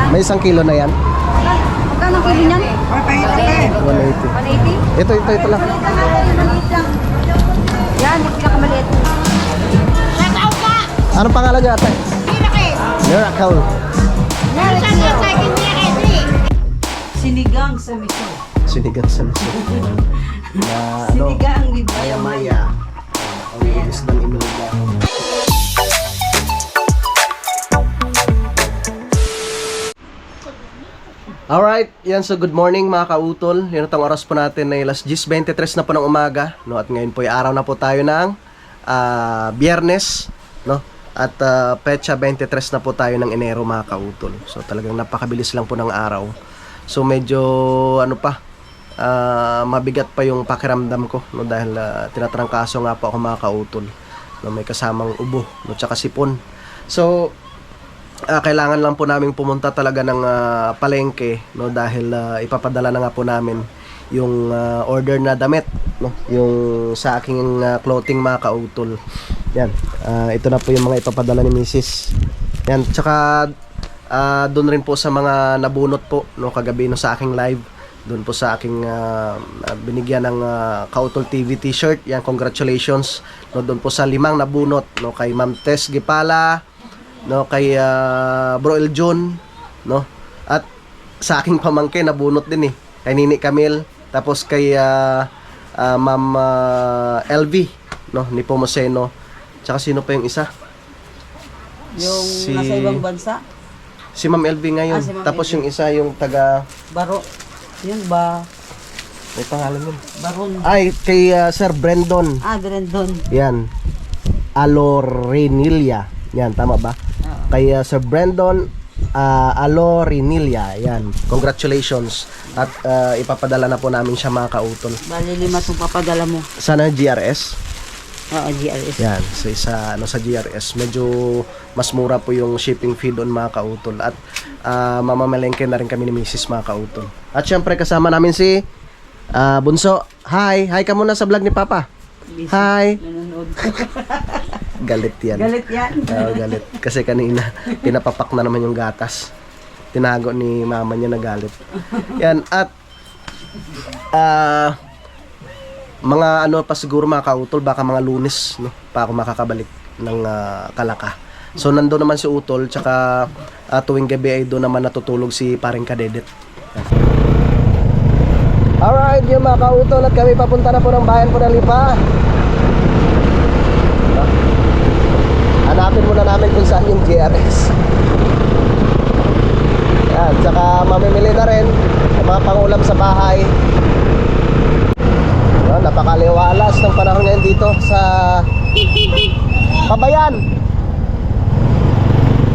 May 1 kilo na yan. Magkano kilo niyan? 180. 180? Ito lang. Yan, yung pinakamaliit. Anong pangalan niya ate? Miracle. Sinigang sa miso. Sinigang sa miso. Na ano? Sinigang with Maya-maya. Ang bilis ng inulga. Alright, yan, so good morning mga kautol. Yan itong oras po natin na alas 10:23 na po ng umaga, no? At ngayon po ay araw na po tayo ng Biyernes, no? At petsa 23 na po tayo ng Enero mga kautol. So talagang napakabilis lang po ng araw. So medyo mabigat pa yung pakiramdam ko, no? Dahil tinatrangkaso nga po ako mga kautol, no? May kasamang ubo, no? Tsaka sipon. So kailangan lang po naming pumunta talaga ng palengke, no? Dahil ipapadala na nga po namin yung order na damit, no? Yung sa aking clothing mga kautol. Yan, ito na po yung mga ipapadala ni Mrs. Yan, tsaka doon rin po sa mga nabunot po, no? Kagabi no, sa aking live, doon po sa aking binigyan ng Kautol TV t-shirt. Yan, congratulations, no? Doon po sa 5 nabunot, no? Kay Ma'am Tess Gipala, no, kay Bro El John, no, at sa aking pamangkin nabunot din kay Nini Camille, tapos kay Ma'am LV, no, ni Pomoseno, tsaka sino pa yung isa? Yung nasa ibang bansa? Si Ma'am LV ngayon, Si Ma'am tapos LV. yung isa yung taga Baro. Yun ba? may pangalan yun. Baron. Ay, kay Sir Brandon. Brandon. Yan. Alorenilia. Yan, tama ba? Kay Sir Brandon Alorenilia. Yan. Congratulations. At ipapadala na po namin siya mga kautol. Bali 5 itong papadala mo. Sana GRS. Oo, GRS. Yan. So isa sa GRS. Medyo mas mura po yung shipping fee doon mga kautol. At mamamalengke na rin kami ni Mrs. mga kautol. At syempre kasama namin si Bunso. Hi. Hi ka muna sa vlog ni Papa. Hi. Nanonood. Galit yan. Galit yan. Oo, galit. Kasi kanina, pinapapak na naman yung gatas. Tinago ni mama niya na galit. Yan, at mga pa siguro mga kautol, baka mga Lunes, no, pa ako makakabalik ng Kalaka. So nandoon naman si Utol, tsaka tuwing gabi ay doon naman natutulog si paring Kadedet. Alright, yung mga kautol, at kami papunta na po ng bayan po ng Lipa. Hanapin muna namin kung saan yung GRS. Yan, tsaka mamimili na rin ng mga pangulam sa bahay. Yan, napakaliwalas ng panahon ngayon dito sa Pabayan.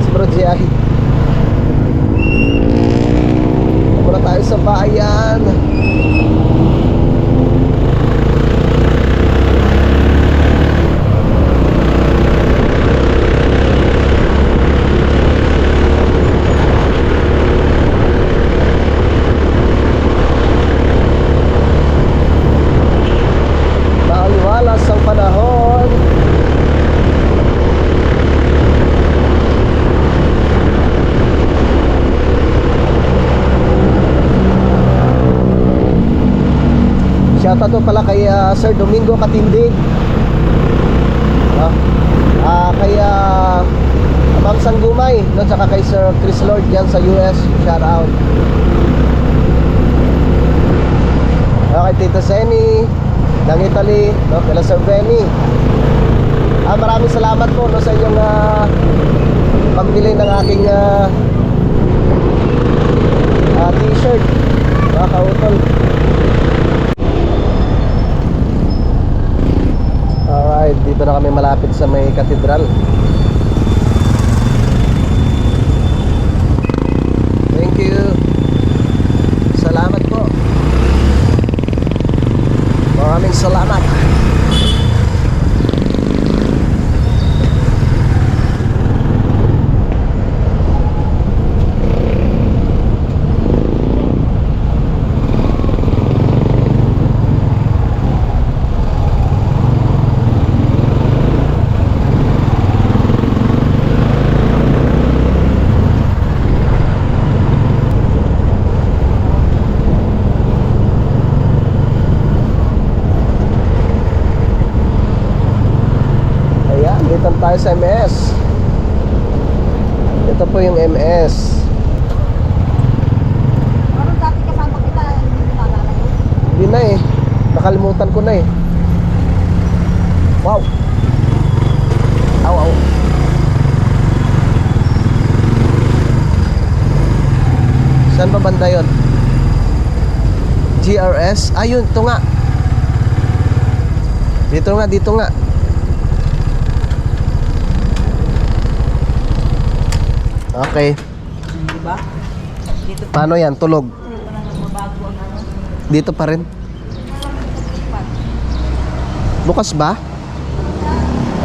Si Bro G.I. Muna tayo sa bayan. Ang panahon. Shoutout to pala kay Sir Domingo Katindig, kay Ma'am Sanggumay, no? Tsaka kay Sir Chris Lord yan sa US. Shoutout. Kay Tita Seni ng Italy, no? Kay Sir Benny. Maraming salamat po, no, sa inyong pagbili ng aking t-shirt, mga kautol. Alright, dito na kami malapit sa may katedral. Thank you. Salamat po. Maraming salamat. tayo sa MS. Ito po yung MS. Parang dati kasama kita, hindi mo naalala yun. Hindi na eh. Nakalimutan ko na eh. Wow. Aw, aw. Saan ba banda yun? GRS? Ayun, ito nga. Dito nga, dito nga. Okay. Diba? Dito Paano yan? Tulog? pa lang nagbabago ang ano. Dito pa rin? Bukas ba?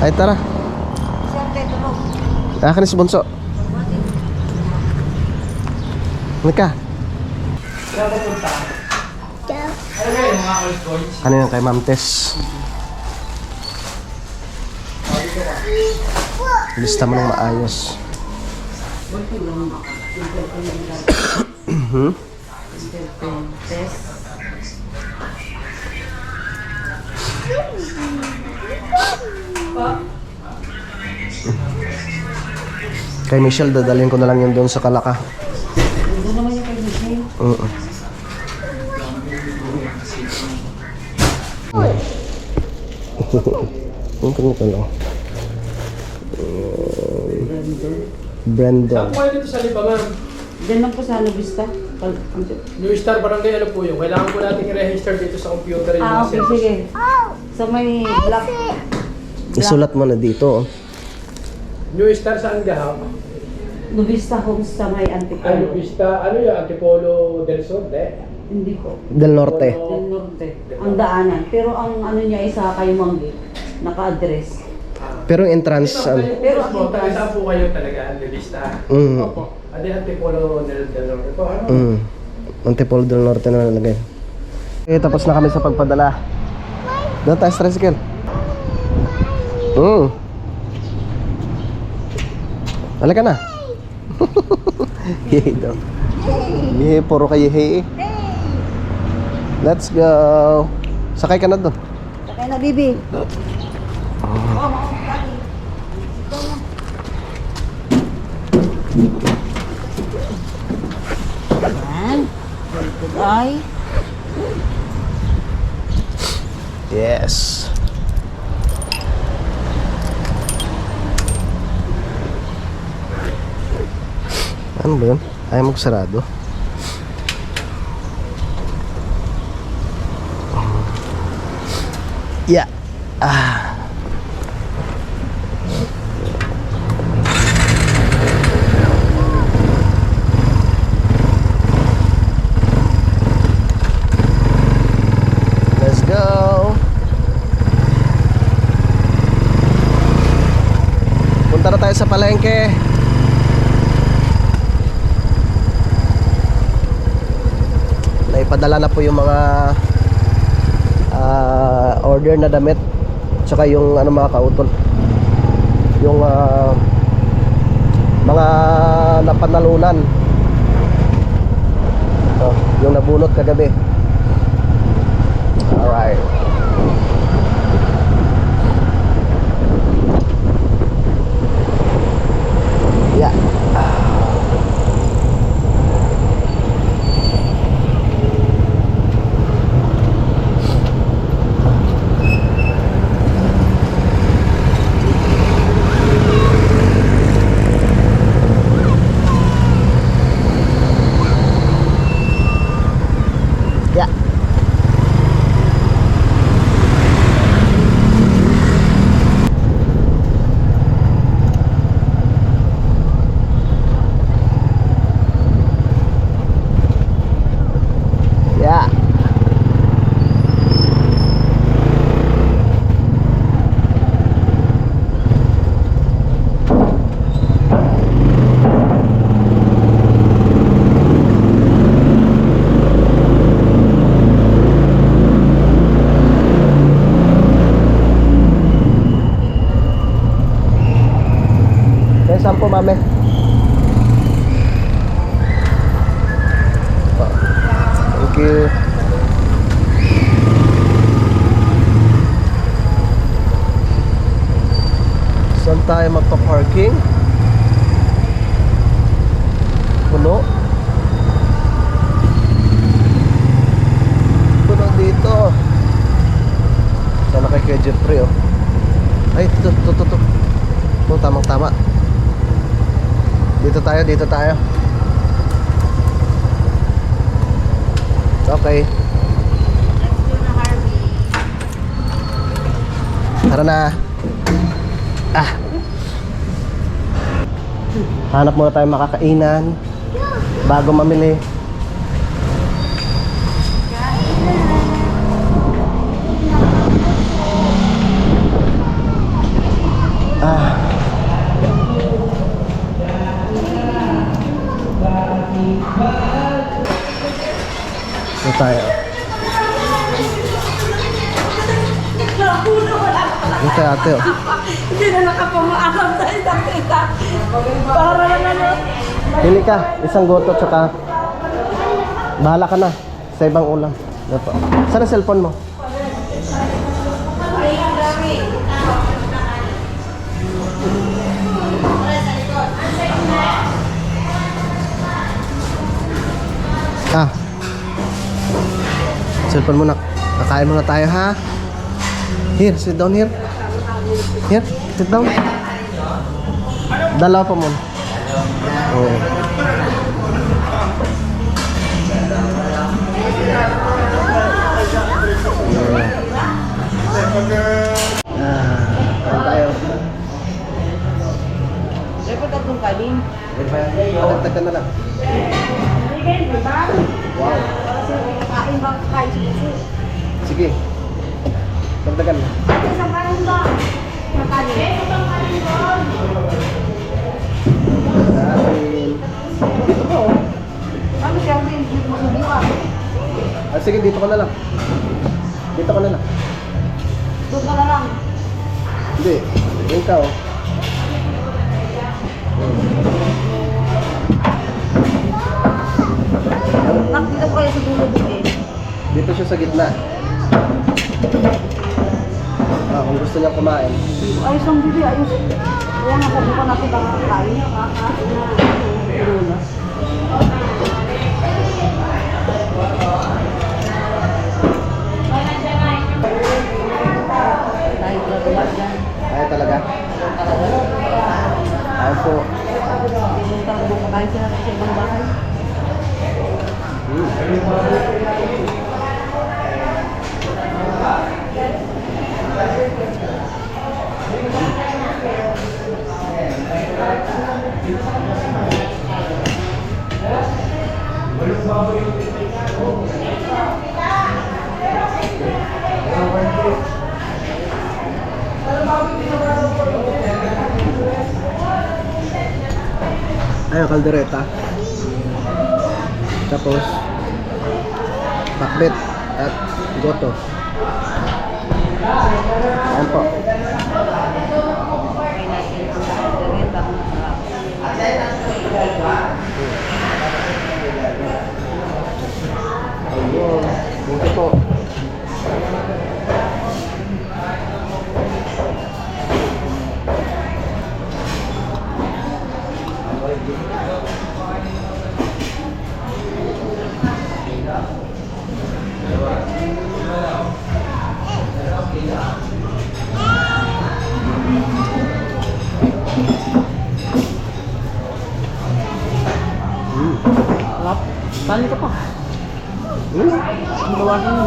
Ay, tara. Siyempre, tulog. Akin si Bunso. Halika. Kanina kay Ma'am Tess. Lista mo ng maayos. Mhm. Test. Kay Michelle, dadalhin ko na lang yun doon sa Kalaka. Hindi naman yung kay Michelle. Ang kanya lang. Brandon. Saan po kayo dito sa Libangan? Diyan lang po sa Alubista. New Star Barangay, ano po yun? Kailangan po natin i-register dito sa computer yung mga Okay, sales. sige. Sa may black. Isulat mo na dito. Oh. New Star saan gahap? Lubista Homes sa may Ano Antipolo. Vista, ano yung Antipolo del Sur? Hindi po. Del Norte. Del Norte. Ang daanan. Pero ang ano niya isa Kayumanggi. Naka-address. Pero yung entrance, ano? Pero Pero ang entrance- saan po kayo talaga? New Vista. Opo. Adi Antipolo del Norte po. Ano? Antipolo del Norte na nalagay. Okay, tapos na kami sa pagpadala. Doon tayo sa tricycle. Halika na. Yehey daw. Yehey, puro kayo yehey eh. Let's go. Sakay ka na doon. Sakay na, Bibi. Yan. Very good eye. Yes. Ano ba yun? Ayaw magsarado. Yeah. Ah. Let's go. Punta na tayo sa palengke. Naipadala na po yung mga order na damit, tsaka yung ano, mga kautol, yung mga napanalunan, yung nabunot kagabi. Alright. Yeah. Yeah. Yeah. Kaya saan po, mami? Thank you. So, Saan tayo magpa-parking? Puno. Puno dito. Sana kay Kuya Jeffrey, oh. Ay, ito. Oh, tamang-tama. Dito tayo. Okay. Let's do na Harvey. Tara na. Hanap muna tayo makakainan bago mamili. Ito tayo. Ito tayo ate, oh. Hindi na nakapamaakam sa isang isa. Para na. Pili ka, isang goto tsaka bahala ka na sa ibang ulam. Ito. Saan ang cellphone mo? Cellphone mo na. Kakain muna tayo, ha? Here, sit down here. Here, sit down. Dalawa pa muna. Oh. Kain tayo. Dapat atong kanin. Pagdagdag ka na lang. Wow. Kain ba kain siya? Sige. Dagdagan na. Isang kanin ba? Kanin. Dito ka, oh. Ano siya ang hindi mo subukan? Sige, dito ka na lang. Dito ka na lang. Doon ka na lang. Hindi. Yung ka, oh. Nakita ko kayo sa dulo doon eh. Dito siya sa gitna. Kung gusto niyang kumain. Ayos lang dito, ayos. Kaya nga pagbukan natin ang kain. Dahil na tumas dyan. Ayaw talaga. Ayaw po. Pinuntang bumakain sila sa ibang bahay. Ayaw, kaldereta. Tapos pakbet at goto. Ayan po. Okay natin ang kakareta kung masarap. Ayun. Dito po. Sarap. Bali ka pa. Ang bawasan mo.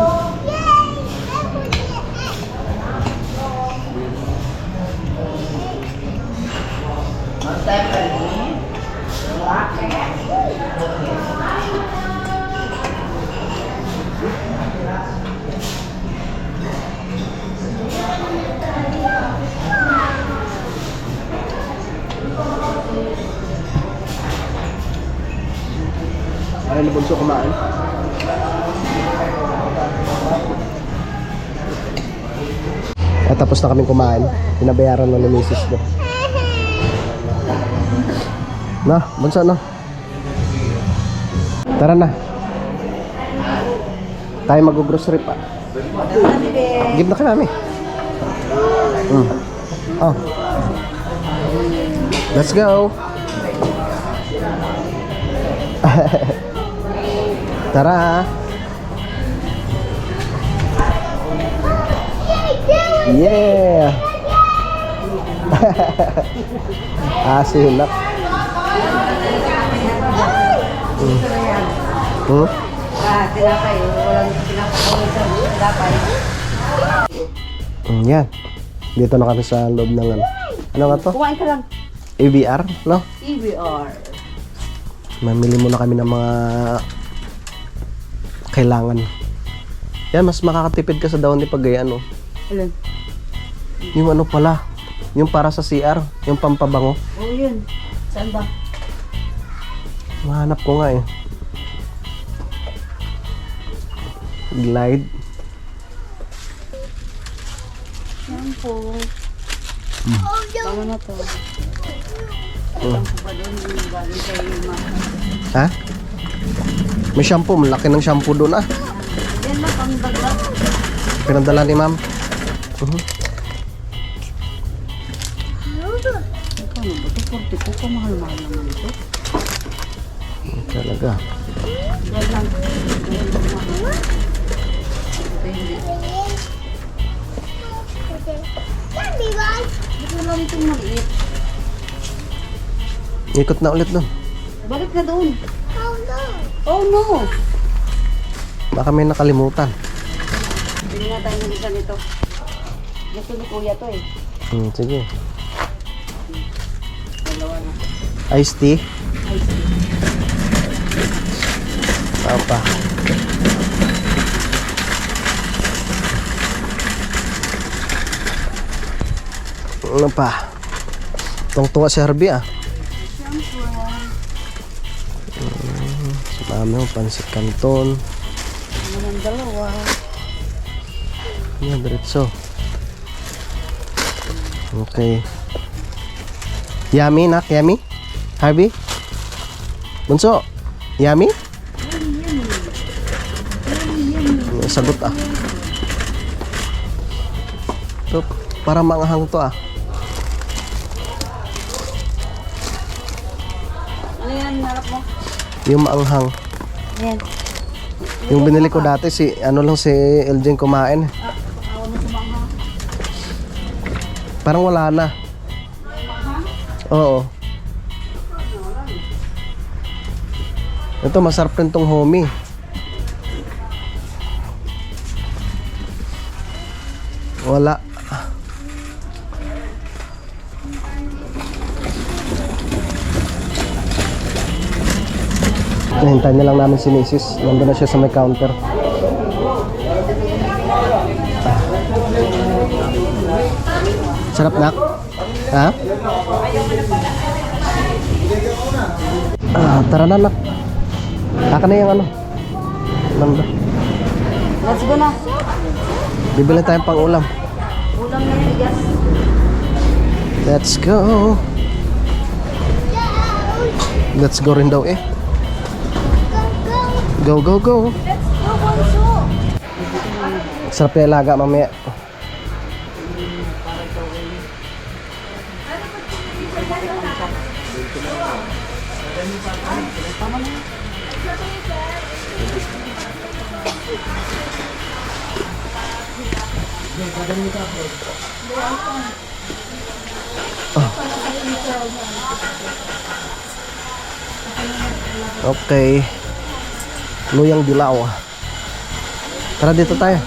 Ayaw na bunso kumain. At tapos na kaming kumain. Pinabayaran na ni Mrs. mo. Na, bunso na. Tara na. Tayo mag-grocery pa. Give na ka namin. Oh. Let's go. Tara. Yeah. Silak. Tinapay. Walang tinapay sa tinapay. Yan. Dito na kami sa loob ng ano. Ano nga to? Kumain ka lang. ABR, no? EBR. Mamili muna kami ng mga kailangan. Yan, mas makakatipid ka sa daon ni pag ano. Alin? Yung ano pala, yung para sa CR, yung pampabango. Oh, yun. Saan ba? Mahanap ko nga eh. Glide. Shampoo. Tama na to. Shampoo ba doon? Yung galing kay mama. Ha? May shampoo, malaki ng shampoo doon ah. Yan na, pang bagla. Pinadala ni ma'am. Ano ba ito? 40 po. Mahal-mahal naman ito. Talaga. Yan lang. Ito hindi. Ito lang itong maliit. Ikot na ulit doon. Balik na doon. Oh no! Baka may nakalimutan. Hindi na tayo nalisa nito. Gusto ni kuya to eh. Sige. Dalawa na. Iced tea. Ice cream. Apa? Ano pa? Tungtunga si Herbie ah. Sumami mo, pansit canton. Ano ng dalawa? Yan, diretso. Okay. Yummy, nak? Yummy? Herbie? Bunso? Yummy? Sagot ah. Ito, parang manghang to ah. Ano yan? Narap mo? Yung maanghang. Yan. Yung binili ko dati, ano lang si Elgin kumain. Awa mo sumama. Parang wala na. Oo. Ito, masarap rin tong homie. Wala. Hintayin na lang namin si Mrs. Nandun na siya sa may counter. Sarap nak? Ha? Tara na nak. Aka na yung ano. Nanda. Let's go na. Bibili tayong pang ulam. Ulam na bigas. Let's go. Let's go rin daw eh. Go, go, go. Sarap yung alaga mamaya. Okay. Luyang dilaw. Tara dito tayo.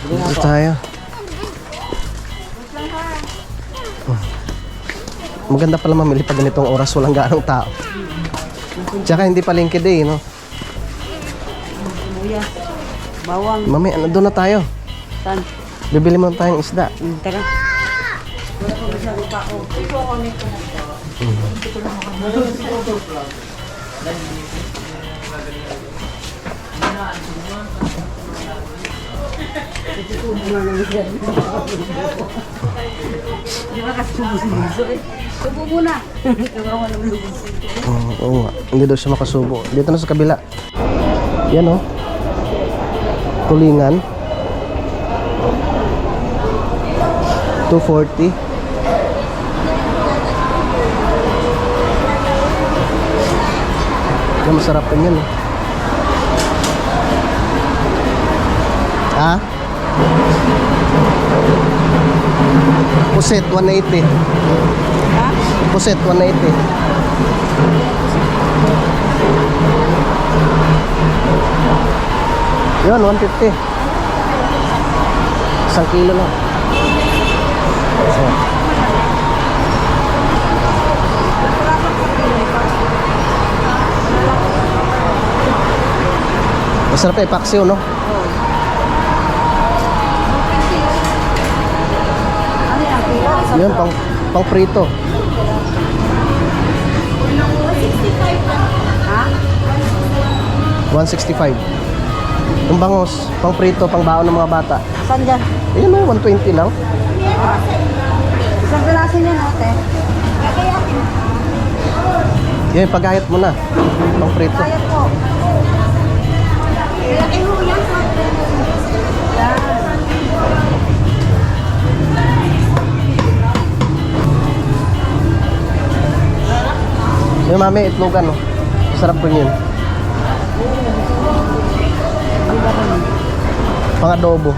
Dito tayo. Maganda pala mamili pag ganitong oras walang gaanong tao. Tsaka hindi palengke day, no? Kuya. Bawang. Mami, doon na tayo. Tan. Bibili mo tayong isda. Tara. Wala pa masyado pa ako. Ito ako nito. Di ba kasi subo eh? Subo muna. Kawawa ng lubos. Oo nga. Hindi daw siya makasubo. Dito na sa kabila. Yan oh. Tulingan. 240. Yan, masarap din yan eh. Ha? Puset, 180. Ha? Puset, 180. Yun, 150. 1 kilo lang. Oh. Masarap eh, paksiw, no? Ano yan? Kilo? Yun, pang prito. Ha? 165. Yung bangos, pang prito, pang baon ng mga bata. Saan dyan? Ayun no, 120 lang. Isang piraso niya natin. Yan, pagayat mo na. Pang prito. Kaya po. Yan. Yung mami, itlogan, no? Masarap po yun. Pang adobo.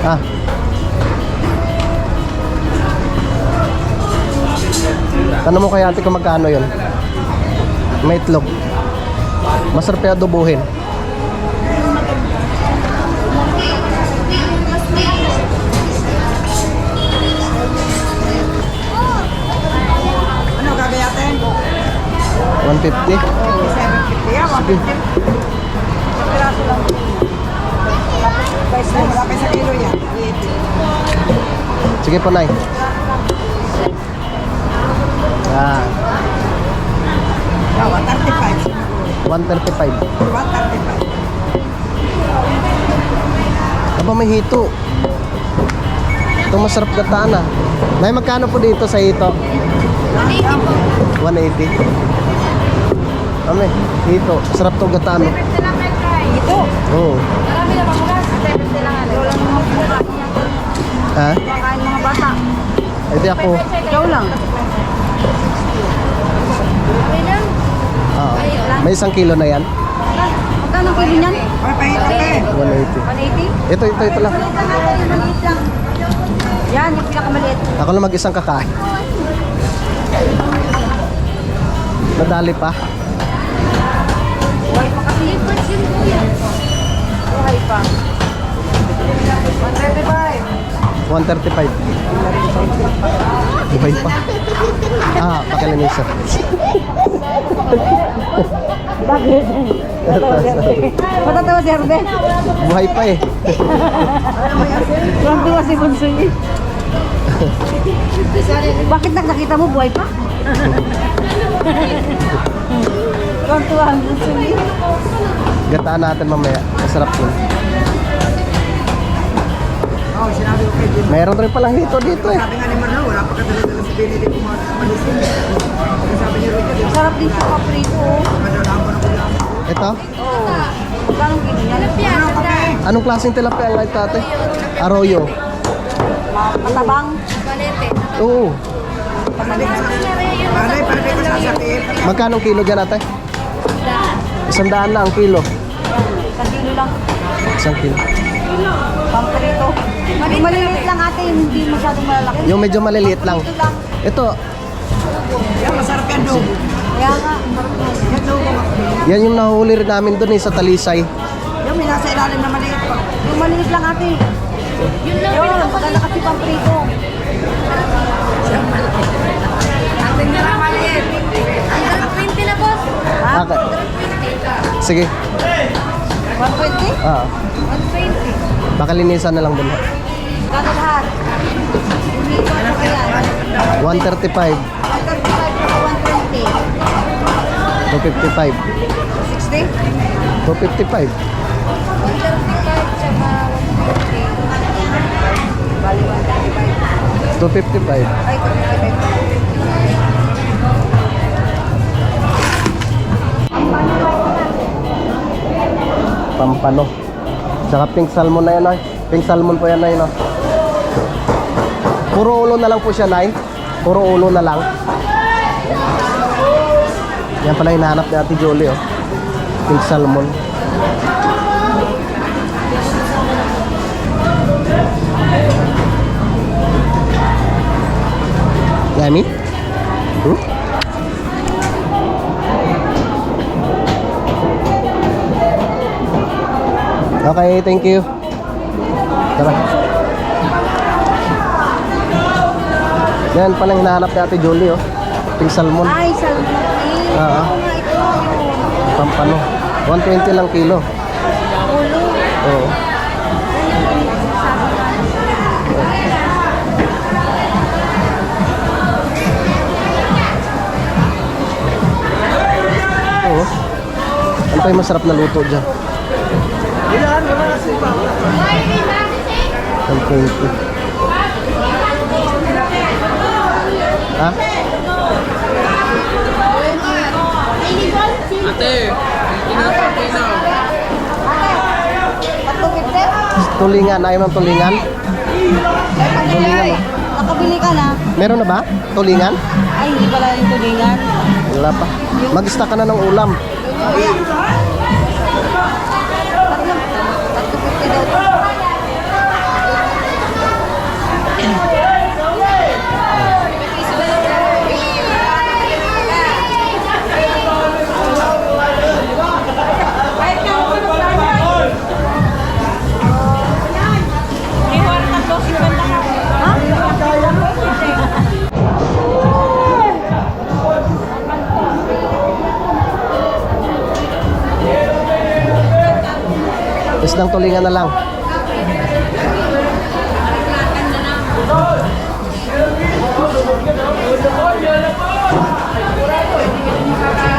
Ah. Tanong mo kay ate kung magkano yun? May itlog. Masarap yung adobohin. Ano gagayatin? 150. 750 yan, 150. Isang piraso lang. Tapos, malapit sa kilo yan. Sige po, Nay. Ah, 135. 135. 135. Aba, may hito. Ito masarap gataan ah. Nay, magkano po dito sa hito? 180. Kami, hito. Masarap to gataan. Oh. Ito. Oo. Marami na mga gas. 70 lang. Wala mga buka. Ha? Makain mga bata. Ay, di ako. Ikaw lang. Ah, may 1 kilo na yan. Magkano kilo niyan? 180. 180? Ito lang. Maliit lang natin, yung maliit lang. Yan, yung pinakamaliit. Ako lang mag-isang kakain. Nadali pa. Buhay pa kasi. Buhay pa. 135. 135. Buhay pa. Ah, pakilinisip. Bakit? Matatawa si Herbe. Buhay pa eh. Tuwang-tuwa si Bunsoy. Bakit nakita mo buhay pa? Tuwang-tuwa ang Bunsoy. Gataan natin mamaya. Masarap yun. Meron rin palang hito dito eh. Sabi nga ni Marlo, wala pa kadala-dala si Benedict kumalisin. Sabi niya rin yun, Sarap din sa paprito. madalaman ako lang. Ito? Oo. Magkano kilo niyan? Anong klaseng tilapia ang light tate? Arroyo. Matabang. Oo. Pwede ko sasabihin. Magkano ang kilo dyan ate? 100 na ang kilo. Sa kilo lang. 1 kilo. Paprito. Yung maliliit lang ate, yung hindi masyadong malalaki. Yung medyo maliliit lang. Ito lang. Ito, Yan, masarap yan doon. Kaya nga, sarap na. Yan doon. yan yung nahuli rin namin dun eh sa Talisay. Yung may nasa ilalim na maliit pa. Yung maliit lang ate. Yun lang. Yun, maganda kasi paprito. Atin na lang maliit. Ang 20 na boss. Ha? Okay. Sige. 120? Ah, 120. baka linisan na lang dun. Kano lahat? Dito ano kaya? 135, 135 na 120. 255, 60? 255. tsaka 150. Bali 135. 255. Ay, 255. Pampano. Tsaka pink salmon na yan, ay. Pink salmon po yan, ay, no? Puro ulo na lang po siya, nay. Puro ulo na lang. Yan pala hinahanap ni Ate Jolie, oh. Pink salmon. Yummy? Hmm? Okay, thank you. Tara. Yan pala hinahanap ni Ate Jolie, oh. Pink salmon. Ay, salmon. Oo. Ako nga ito yung Pampano. 120 lang kilo. ulo. Oo. Oo. Ano pa yung masarap na luto dyan? Ilan? Wala na sipa. 120. Ha? Tulingan. Ayaw ng tulingan? Tulingan, oh. Nakabili ka na? Meron na ba? Tulingan? Ay, hindi pala yung tulingan. Wala pa. Mag-ista ka na ng ulam. Isang tulingan na lang.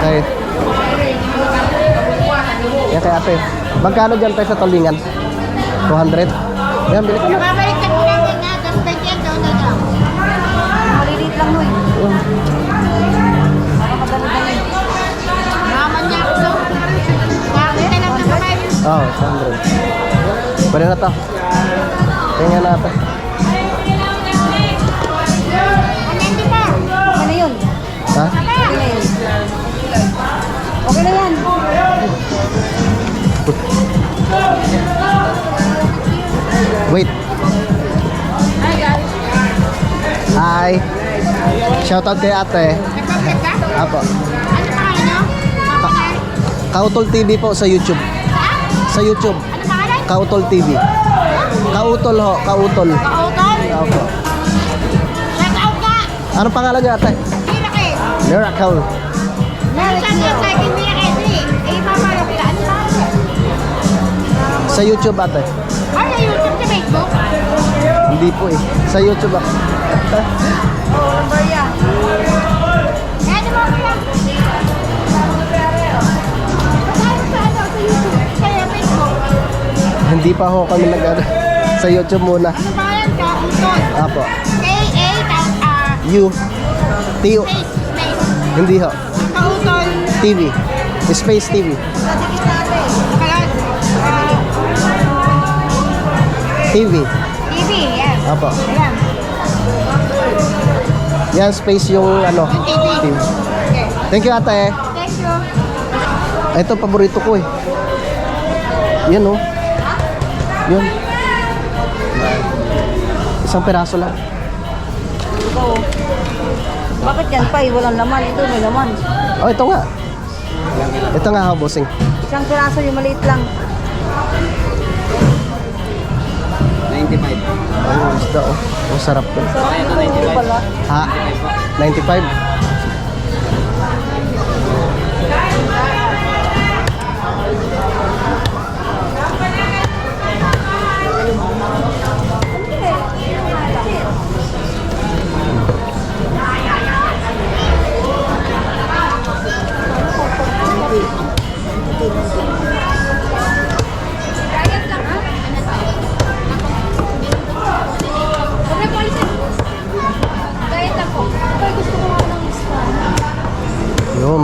Okay. Yan kay ate. Magkano dyan tayo sa tulingan? 200? Yan, bili ka na. Maliliit lang mo eh. Oo, 100. Pwede na to. Tingnan natin. Okay na yun. Ha? Okay na yun. Okay na yan. Wait. Hi. Shoutout kay ate. Apo. Kautol TV po sa YouTube. Sa YouTube. Kautol TV. Kautol ho, Kautol. Opo. Anong pangalan niya ate? Miracle. Sa YouTube ate. Hindi po eh. Sa YouTube ako. Oo, number yan. Hindi pa ho kami sa YouTube muna. Ano ba yan ka? Utol. Apo. K-A-T-R. You. Tio. Space. Hindi ho. Kautol. TV. Space TV. Sadikit natin. Kalat. TV. TV, yes. Apo. Ayan. Yan space yung ano. Yung TV. Okay. Thank you ate. Thank you. Ito paborito ko eh. Yan oh. Yun. Isang peraso lang. Ito. Bakit yan pa eh? Walang laman. Ito may laman. Oh, ito nga. Ito nga ha, bossing. Isang piraso yung maliit lang. 95. Ay, isda oh. Ang sarap to. Sarap ito pala. Ha? 95.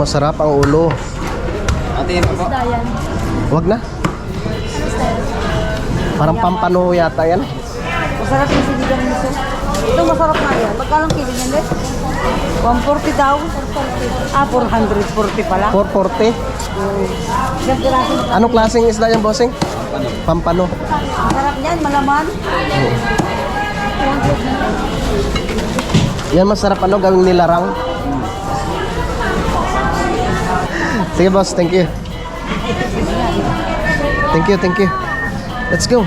masarap ang ulo. Isda yan. Wag na. Parang pampano yata yan. Masarap yung sinigang miso. Ito masarap nga yan. Magkano kilo niyan, Dad? 140 daw. 440 pala. 440. Isang piraso. Anong klaseng isda yan, bossing? Pampano. Masarap niyan, malaman. Yan masarap ano, gawing nilarang. Sige boss, thank you. Thank you. Let's go.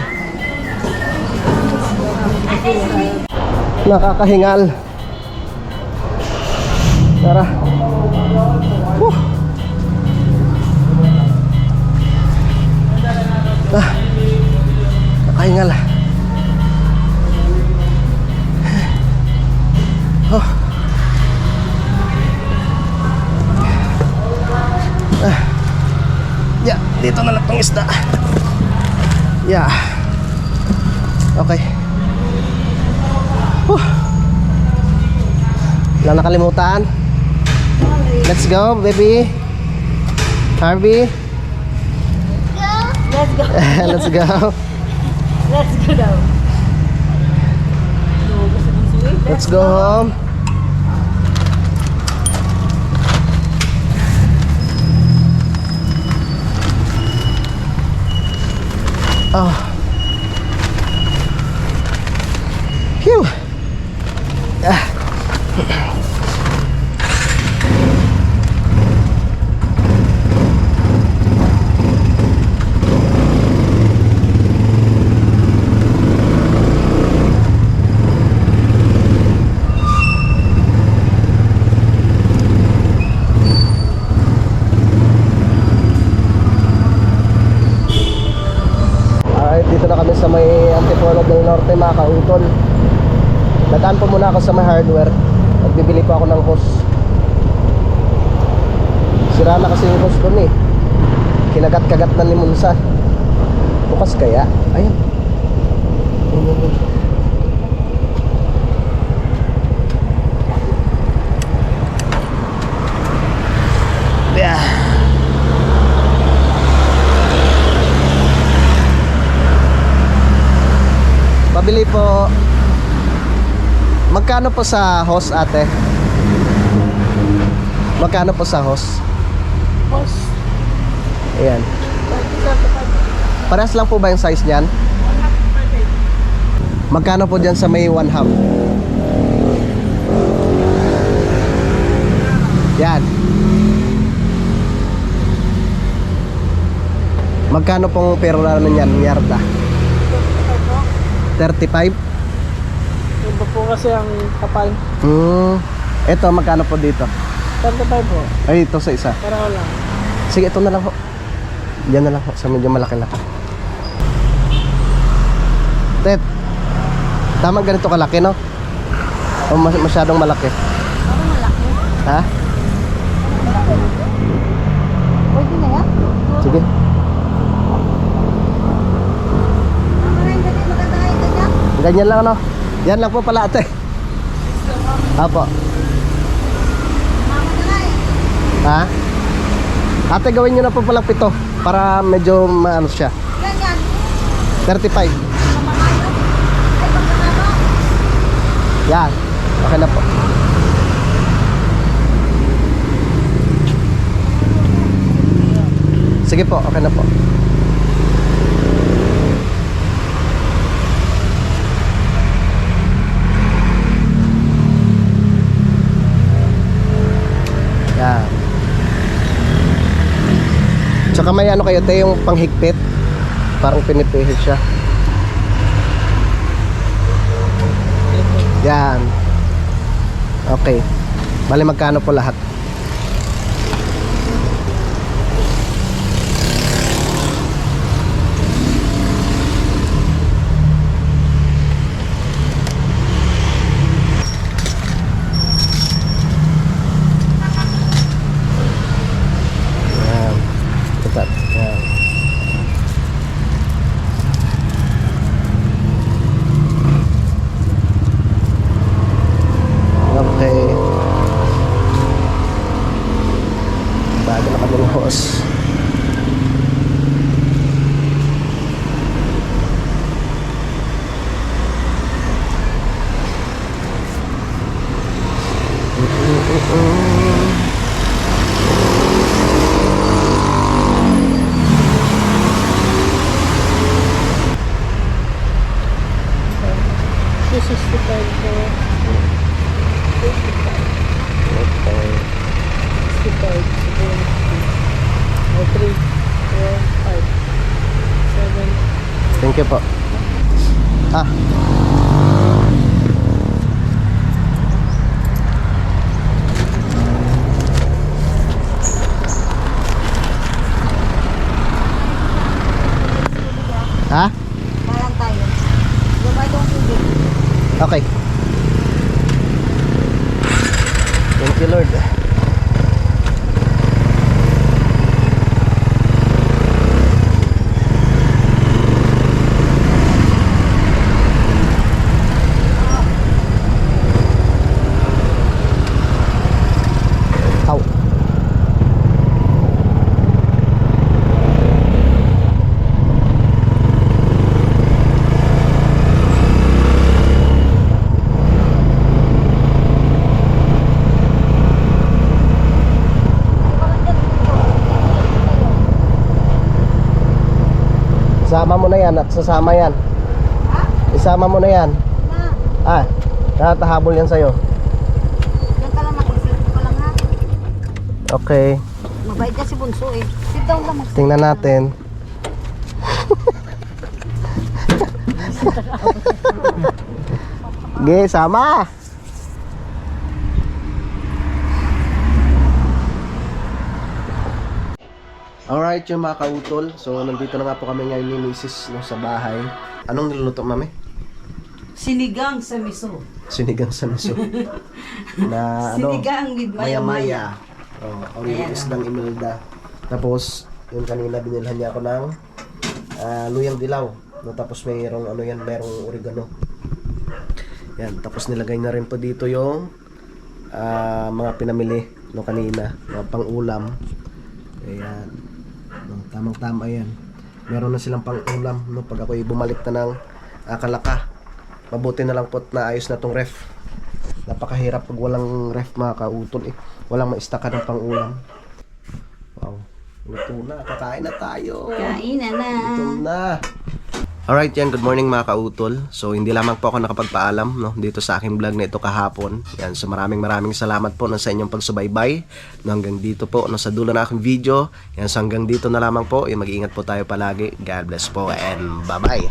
Nakakahingal. Tara. Whew. Nakakahingal. Oh. Yeah, dito na lang tong isda. Yeah. Okay. Wala nakalimutan. Let's go, baby. Harvey. Let's go. Let's go. Let's go daw. Let's go home. Oh. Phew. Ah. Dito na kami sa may Antipolo del Norte, mga kautol. Dadaan po muna ako sa may hardware at bibili pa ako ng hose. Sira na kasi yung hose doon eh. Kinagat-kagat na ni Munsa. Bukas kaya? Ayun. Yeah. Pabili po. Magkano po sa hose, ate? Magkano po sa hose? Boss. Ayan. Parehas lang po ba yung size niyan? Magkano po dyan sa may 1/2? Yan. Magkano pong pero ano niyan, yarda? 35? Iba po kasi ang kapal. Ito, magkano po dito? 35 po. Ay, ito sa isa. Pareho lang. Sige, ito na lang ho. Diyan na lang ho, sa medyo malaki-laki. Tet, tama ganito kalaki, no? O masyadong malaki? Parang malaki. Ha? Pwede na yan? Sige. Ganyan lang, ano? Yan lang po pala, ate. Apo. Ha? Ate, gawin nyo na po palang 7 para medyo maano siya. 35. Yan. Okay na po. Sige po, okay na po. Yan. Tsaka may ano kayo, te, yung panghigpit. Parang pinipihit siya. Yan. Okay. Bali, magkano po lahat? Yan. Ito. Yan. Okay. 265 po. 65. 3, 4, 5, 7. Thank you po. Ah. Ha? Kalang tayo. Gabay yung tubig. Okay. Thank you, Lord. Ow. Isama mo na yan at sasama yan. Isama mo na yan. Na, Nakatahabol yan sa'yo. yan ka lang nakisilip ko lang ha. Okay. Mabait na si Bunso eh. Sit down lang. Tingnan natin. Ge, sama. Alright, yung mga kautol. So, nandito na nga po kami ngayon ni Mrs. No, sa bahay. Anong niluluto, mami? Sinigang sa miso. Sinigang sa miso. Na ano? Sinigang with Maya-maya. Oh, ang isdang Imelda. Tapos, yung kanina binilhan niya ako ng luyang dilaw. No, tapos mayroong ano yan, mayroong oregano. Yan, tapos nilagay na rin po dito yung mga pinamili no kanina, mga pang-ulam. Ayan. No, tamang-tama yan. Meron na silang pang-ulam no pag ako'y bumalik na ng Kalaka. Mabuti na lang po na ayos na tong ref. Napakahirap pag walang ref mga kautol eh. Walang maistakan ng pang-ulam. Wow. Luto na. Kakain na tayo. Kain na na. Gutom na. Alright yan, good morning mga kautol. So hindi lamang po ako nakapagpaalam no, dito sa aking vlog na ito kahapon. Yan, so maraming salamat po no, sa inyong pagsubaybay no, hanggang dito po no, sa dulo na aking video. Yan, so hanggang dito na lamang po. Mag-iingat po tayo palagi. God bless po and bye bye.